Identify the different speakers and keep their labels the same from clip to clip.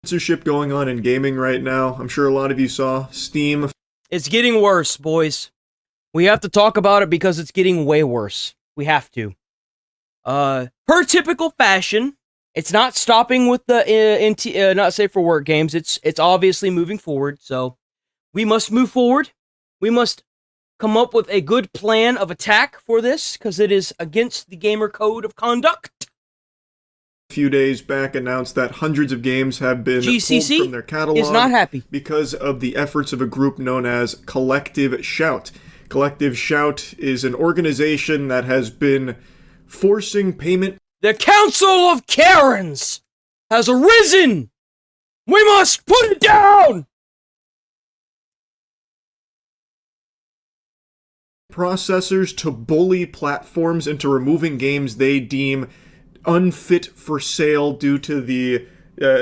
Speaker 1: Censorship going on in gaming right now. I'm sure a lot of you saw Steam.
Speaker 2: It's getting worse, boys. We have to talk about it because it's getting way worse. We have to. Per typical fashion, it's not stopping with the not safe for work games. It's obviously moving forward. So we must move forward. We must come up with a good plan of attack for this because it is against the gamer code of conduct.
Speaker 1: A few days back announced that hundreds of games have been
Speaker 2: GCC
Speaker 1: pulled from their catalog
Speaker 2: is not happy
Speaker 1: because of the efforts of a group known as Collective Shout. Collective Shout is an organization that has been forcing payment.
Speaker 2: The Council of Karens has arisen! We must put it down!
Speaker 1: Processors to bully platforms into removing games they deem unfit for sale due to the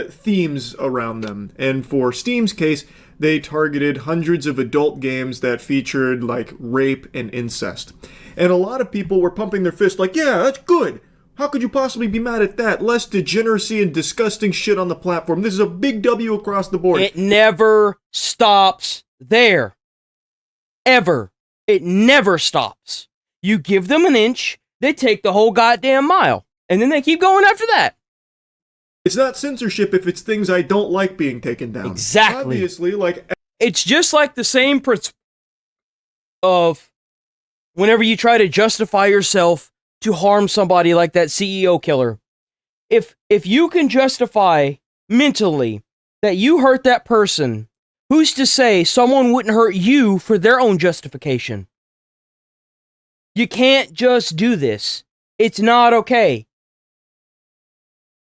Speaker 1: themes around them. And for Steam's case, they targeted hundreds of adult games that featured like rape and incest. And a lot of people were pumping their fists like, yeah, that's good. How could you possibly be mad at that? Less degeneracy and disgusting shit on the platform. This is a big W across the board.
Speaker 2: It never stops there. Ever. It never stops. You give them an inch, they take the whole goddamn mile. And then they keep going after that.
Speaker 1: It's not censorship if it's things I don't like being taken down.
Speaker 2: Exactly.
Speaker 1: Obviously, like...
Speaker 2: It's just like the same principle of whenever you try to justify yourself to harm somebody like that CEO killer. If you can justify mentally that you hurt that person, who's to say someone wouldn't hurt you for their own justification? You can't just do this. It's not okay.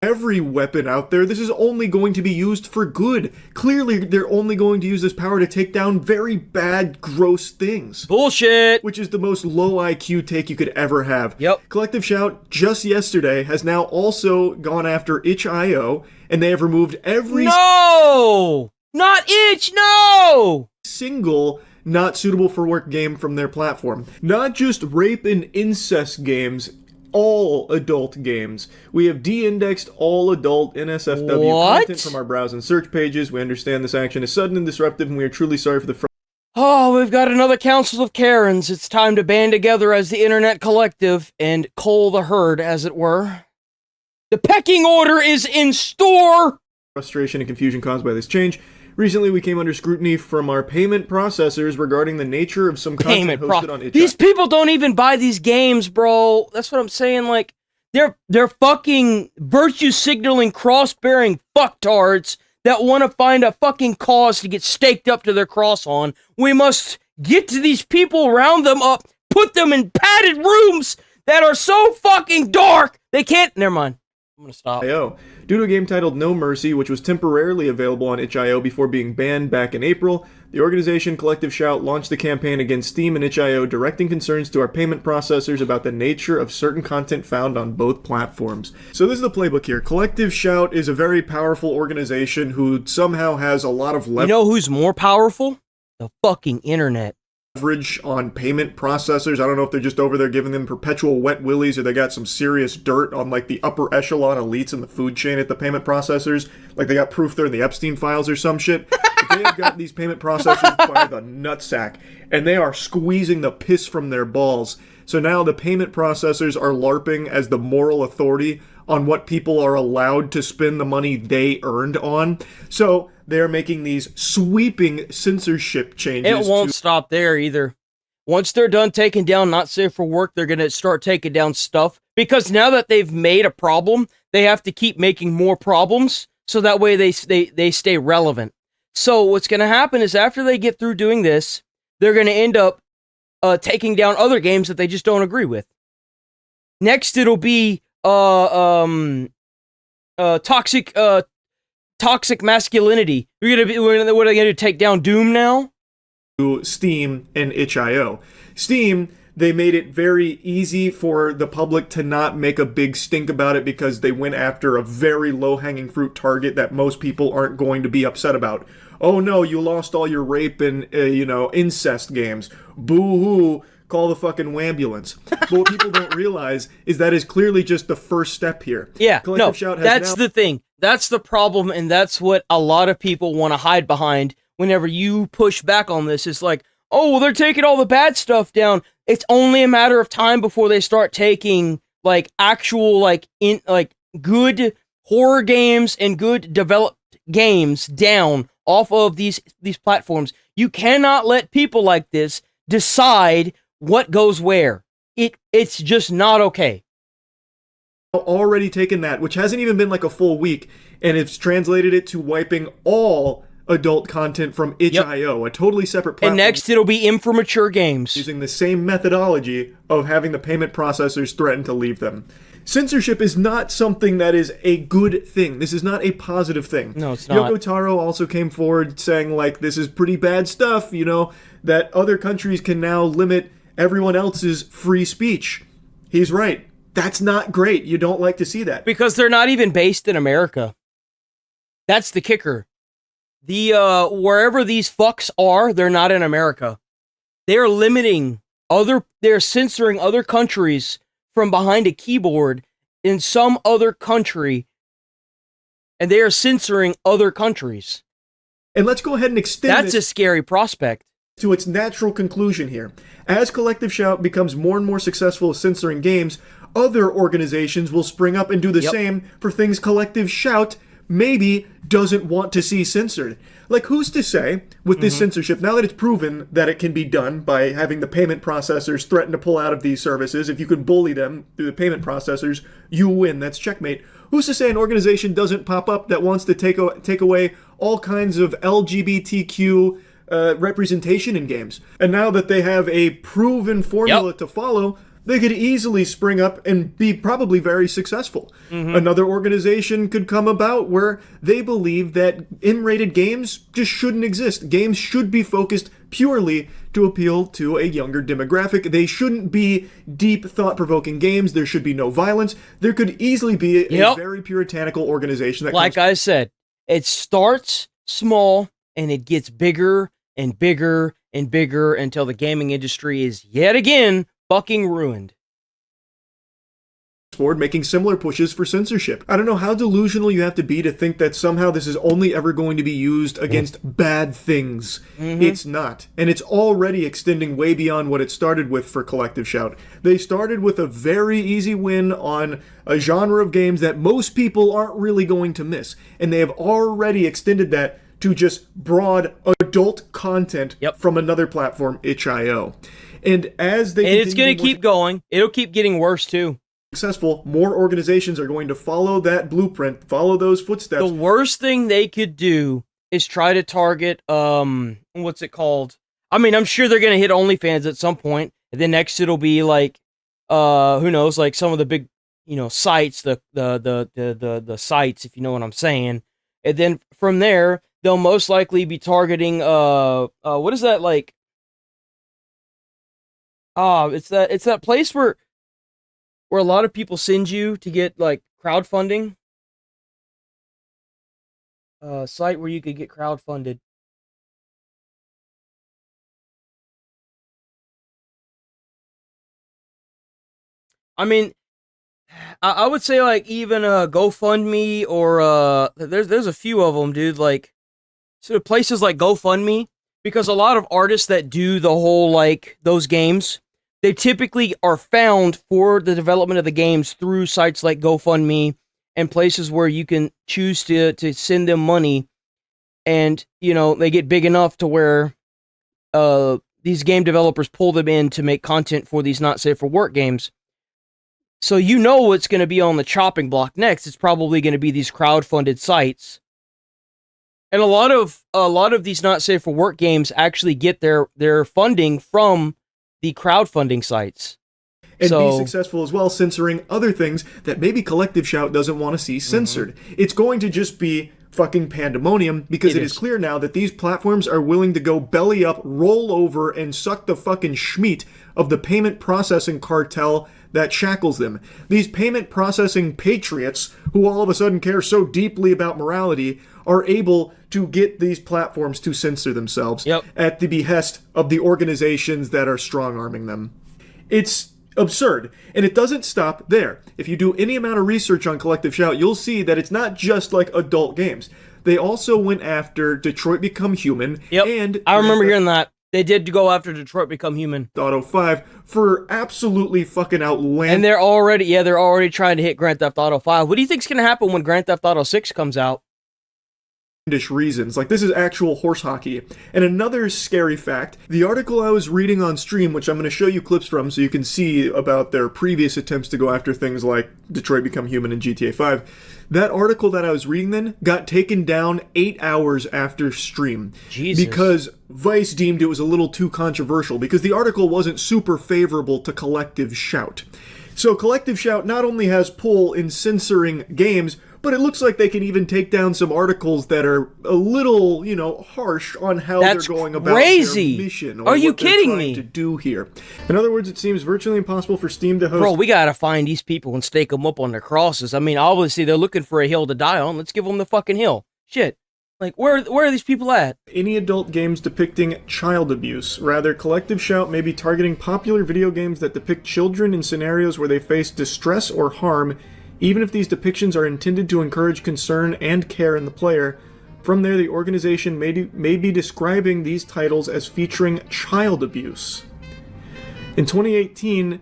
Speaker 1: Every weapon out there, this is only going to be used for good. Clearly, they're only going to use this power to take down very bad, gross things.
Speaker 2: Bullshit!
Speaker 1: Which is the most low IQ take you could ever have.
Speaker 2: Yep.
Speaker 1: Collective Shout, just yesterday, has now also gone after itch.io, and they have removed every...
Speaker 2: No! Not itch, no!
Speaker 1: ...single not suitable for work game from their platform. Not just rape and incest games, all adult games. We have de-indexed all adult NSFW content from our browse and search pages. We understand this action is sudden and disruptive, and we are truly sorry for the...
Speaker 2: Oh, we've got another Council of Karens. It's time to band together as the Internet Collective and cull the herd, as it were. The pecking order is in store!
Speaker 1: Frustration and confusion caused by this change. Recently, we came under scrutiny from our payment processors regarding the nature of some content hosted on itch.io.
Speaker 2: These people don't even buy these games, bro. That's what I'm saying. Like, they're fucking virtue signaling, cross-bearing fucktards that want to find a fucking cause to get staked up to their cross on. We must get to these people, round them up, put them in padded rooms that are so fucking dark they can't. Never mind. I'm gonna stop.
Speaker 1: Due to a game titled No Mercy, which was temporarily available on itch.io before being banned back in April, the organization Collective Shout launched the campaign against Steam and itch.io, directing concerns to our payment processors about the nature of certain content found on both platforms. So this is the playbook here. Collective Shout is a very powerful organization who somehow has a lot of leverage.
Speaker 2: You know who's more powerful? The fucking internet.
Speaker 1: Leverage on payment processors. I don't know if they're just over there giving them perpetual wet willies or they got some serious dirt on like the upper echelon elites in the food chain at the payment processors. Like they got proof they're in the Epstein files or some shit. But they have got these payment processors by the nutsack and they are squeezing the piss from their balls. So now the payment processors are LARPing as the moral authority on what people are allowed to spend the money they earned on. So they're making these sweeping censorship changes.
Speaker 2: It won't stop there either. Once they're done taking down not safe for work, they're going to start taking down stuff. Because now that they've made a problem, they have to keep making more problems. So that way they stay relevant. So what's going to happen is after they get through doing this, they're going to end up taking down other games that they just don't agree with. Next, it'll be toxic masculinity. What are they going to take down Doom now?
Speaker 1: Steam and itch.io. Steam, they made it very easy for the public to not make a big stink about it because they went after a very low-hanging fruit target that most people aren't going to be upset about. Oh no, you lost all your rape and, incest games. Boo-hoo. Call the fucking wambulance. But what people don't realize is that is clearly just the first step here.
Speaker 2: Yeah,
Speaker 1: Collective Shout has
Speaker 2: that's the thing. That's the problem, and that's what a lot of people want to hide behind whenever you push back on this. It's like, oh, well, they're taking all the bad stuff down. It's only a matter of time before they start taking like actual good horror games and good developed games down off of these platforms. You cannot let people like this decide what goes where. It's just not okay.
Speaker 1: Already taken that, which hasn't even been like a full week, and it's translated it to wiping all adult content from itch.io, a totally separate platform.
Speaker 2: And next it'll be M for mature games.
Speaker 1: Using the same methodology of having the payment processors threaten to leave them. Censorship is not something that is a good thing. This is not a positive thing.
Speaker 2: No, it's not.
Speaker 1: Yoko Taro also came forward saying, like, this is pretty bad stuff, you know, that other countries can now limit everyone else's free speech. He's right. That's not great. You don't like to see that.
Speaker 2: Because they're not even based in America. That's the kicker. Wherever these fucks are, they're not in America. They're they're censoring other countries from behind a keyboard in some other country, and they are censoring other countries.
Speaker 1: And let's go ahead and extend
Speaker 2: That's a scary prospect.
Speaker 1: To its natural conclusion here. As Collective Shout becomes more and more successful at censoring games, other organizations will spring up and do the same for things Collective Shout maybe doesn't want to see censored. Like, who's to say, with this censorship, now that it's proven that it can be done by having the payment processors threaten to pull out of these services, if you can bully them through the payment processors, you win, that's checkmate. Who's to say an organization doesn't pop up that wants to take away all kinds of LGBTQ representation in games? And now that they have a proven formula to follow, they could easily spring up and be probably very successful. Another organization could come about where they believe that M-rated games just shouldn't exist. Games should be focused purely to appeal to a younger demographic. They shouldn't be deep, thought-provoking games. There should be no violence. There could easily be a very puritanical organization that
Speaker 2: like I said, it starts small and it gets bigger and bigger and bigger until the gaming industry is yet again fucking ruined.
Speaker 1: Forward making similar pushes for censorship. I don't know how delusional you have to be to think that somehow this is only ever going to be used against bad things. It's not. And it's already extending way beyond what it started with for Collective Shout. They started with a very easy win on a genre of games that most people aren't really going to miss. And they have already extended that to just broad adult content from another platform, itch.io. And as they
Speaker 2: it's going to keep going. It'll keep getting worse too.
Speaker 1: Successful, more organizations are going to follow that blueprint, follow those footsteps.
Speaker 2: The worst thing they could do is try to target what's it called? I mean, I'm sure they're going to hit OnlyFans at some point, and then next it'll be like who knows, like some of the big, sites, the sites, if you know what I'm saying. And then from there, they'll most likely be targeting what is that, like? It's that place where a lot of people send you to get like crowdfunding. Site where you could get crowdfunded. I mean, I would say like even GoFundMe or there's a few of them, dude. Like, so places like GoFundMe, because a lot of artists that do the whole like those games, they typically are found for the development of the games through sites like GoFundMe and places where you can choose to send them money, and they get big enough to where these game developers pull them in to make content for these not safe for work games. So what's going to be on the chopping block next. It's probably going to be these crowdfunded sites. And a lot of these not safe for work games actually get their funding from the crowdfunding sites.
Speaker 1: And be successful as well, censoring other things that maybe Collective Shout doesn't want to see censored. It's going to just be fucking pandemonium, because it is clear now that these platforms are willing to go belly up, roll over, and suck the fucking schmeat of the payment processing cartel that shackles them. These payment processing patriots, who all of a sudden care so deeply about morality, are able to get these platforms to censor themselves at the behest of the organizations that are strong-arming them. It's absurd. And it doesn't stop there. If you do any amount of research on Collective Shout, you'll see that it's not just like adult games. They also went after Detroit Become Human.
Speaker 2: Yep.
Speaker 1: And
Speaker 2: I remember hearing that. They did go after Detroit Become Human.
Speaker 1: Auto 5 for absolutely fucking outlandish.
Speaker 2: And they're already trying to hit Grand Theft Auto 5. What do you think's going to happen when Grand Theft Auto 6 comes out?
Speaker 1: Reasons. Like, this is actual horse hockey. And another scary fact, the article I was reading on stream, which I'm going to show you clips from so you can see about their previous attempts to go after things like Detroit Become Human and GTA 5, that article that I was reading then got taken down 8 hours after stream.
Speaker 2: Jesus.
Speaker 1: Because Vice deemed it was a little too controversial, because the article wasn't super favorable to Collective Shout. So Collective Shout not only has pull in censoring games, but it looks like they can even take down some articles that are a little, harsh on how they're going about their mission. Or
Speaker 2: Are you
Speaker 1: what they're
Speaker 2: kidding
Speaker 1: trying
Speaker 2: me?
Speaker 1: to do here. In other words, it seems virtually impossible for Steam to host.
Speaker 2: Bro, we gotta find these people and stake them up on their crosses. I mean, obviously they're looking for a hill to die on. Let's give them the fucking hill. Shit. Like, where are these people at?
Speaker 1: Any adult games depicting child abuse. Rather, Collective Shout may be targeting popular video games that depict children in scenarios where they face distress or harm, even if these depictions are intended to encourage concern and care in the player. From there, the organization may be describing these titles as featuring child abuse. In 2018,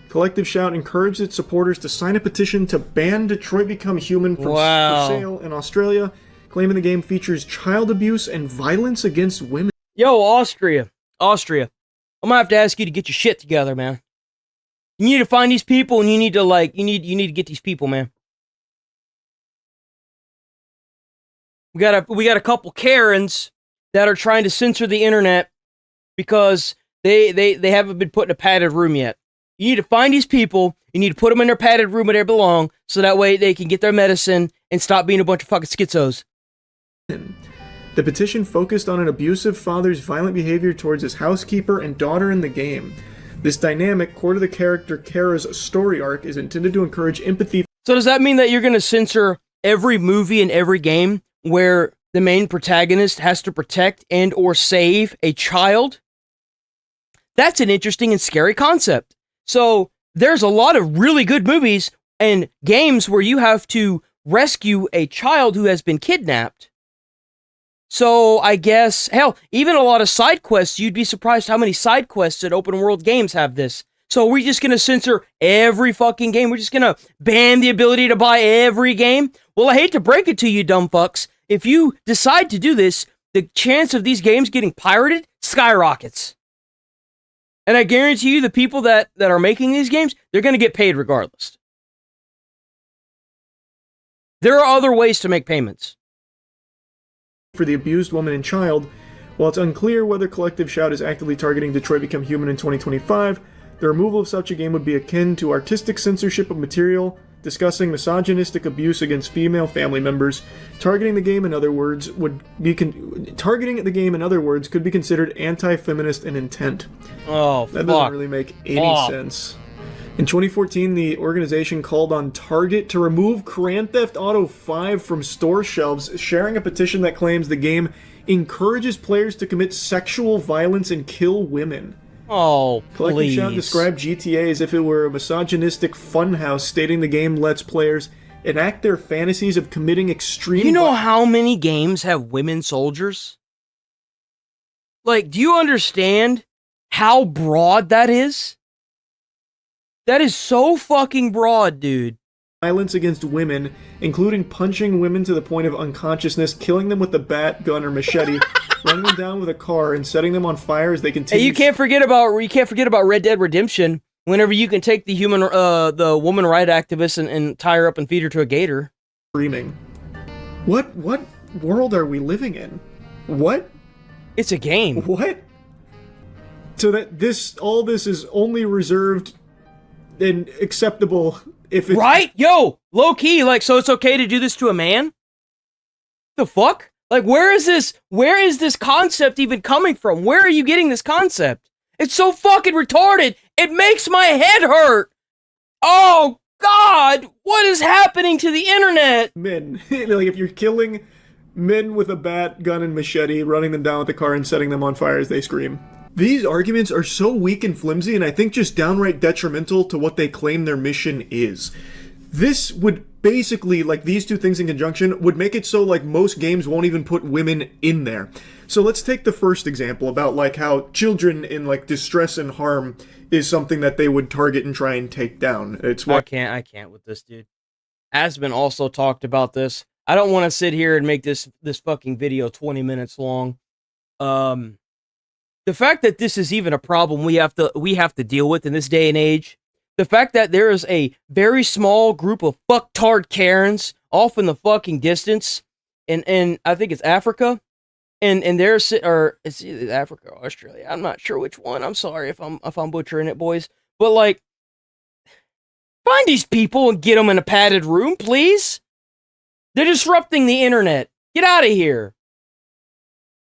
Speaker 1: Collective Shout encouraged its supporters to sign a petition to ban Detroit Become Human for sale in Australia, claiming the game features child abuse and violence against women.
Speaker 2: Yo, Austria. I'm gonna have to ask you to get your shit together, man. You need to find these people, and you need to get these people, man. We got a couple Karens that are trying to censor the internet because they haven't been put in a padded room yet. You need to find these people, you need to put them in their padded room where they belong, so that way they can get their medicine and stop being a bunch of fucking schizos.
Speaker 1: The petition focused on an abusive father's violent behavior towards his housekeeper and daughter in the game. This dynamic, core to the character Kara's story arc, is intended to encourage empathy.
Speaker 2: So does that mean that you're going to censor every movie and every game where the main protagonist has to protect and or save a child? That's an interesting and scary concept. So there's a lot of really good movies and games where you have to rescue a child who has been kidnapped. So I guess, hell, even a lot of side quests, you'd be surprised how many side quests at open world games have this. So we're just going to censor every fucking game? We're just going to ban the ability to buy every game? Well, I hate to break it to you, dumb fucks. If you decide to do this, the chance of these games getting pirated skyrockets. And I guarantee you the people that are making these games, they're going to get paid regardless. There are other ways to make payments.
Speaker 1: For the abused woman and child, while it's unclear whether Collective Shout is actively targeting Detroit Become Human in 2025, the removal of such a game would be akin to artistic censorship of material discussing misogynistic abuse against female family members. Targeting the game, in other words, could be considered anti-feminist in intent.
Speaker 2: Oh,
Speaker 1: that doesn't really make any sense. In 2014, the organization called on Target to remove Grand Theft Auto 5 from store shelves, sharing a petition that claims the game encourages players to commit sexual violence and kill women.
Speaker 2: Oh,
Speaker 1: Collective Shout described GTA as if it were a misogynistic funhouse, stating the game lets players enact their fantasies of committing extreme...
Speaker 2: You know how many games have women soldiers? Like, do you understand how broad that is? That is so fucking broad, dude.
Speaker 1: Violence against women, including punching women to the point of unconsciousness, killing them with a bat, gun, or machete, running them down with a car, and setting them on fire as they continue.
Speaker 2: Hey, you can't forget about Red Dead Redemption. Whenever you can take the woman right activist and tie her up and feed her to a gator.
Speaker 1: Screaming. What world are we living in? What?
Speaker 2: It's a game.
Speaker 1: What? So that all this is only reserved and acceptable if it's...
Speaker 2: Right? Yo, low key, like, so it's okay to do this to a man? The fuck? Like, where is this concept even coming from? Where are you getting this concept? It's so fucking retarded. It makes my head hurt. Oh, God. What is happening to the internet?
Speaker 1: Men. Like, if you're killing men with a bat, gun, and machete, running them down with a car and setting them on fire as they scream. These arguments are so weak and flimsy, and I think just downright detrimental to what they claim their mission is. This would basically, like these two things in conjunction, would make it so like most games won't even put women in there. So let's take the first example about like how children in like distress and harm is something that they would target and try and take down. It's what
Speaker 2: I can't with this, dude. Aspen also talked about this. I don't want to sit here and make this fucking video 20 minutes long. The fact that this is even a problem we have to deal with in this day and age. The fact that there is a very small group of fucktard Karens off in the fucking distance, and I think it's Africa, and there's or it's either Africa or Australia. I'm not sure which one. I'm sorry if I'm butchering it, boys. But like, find these people and get them in a padded room, please. They're disrupting the internet. Get out of here.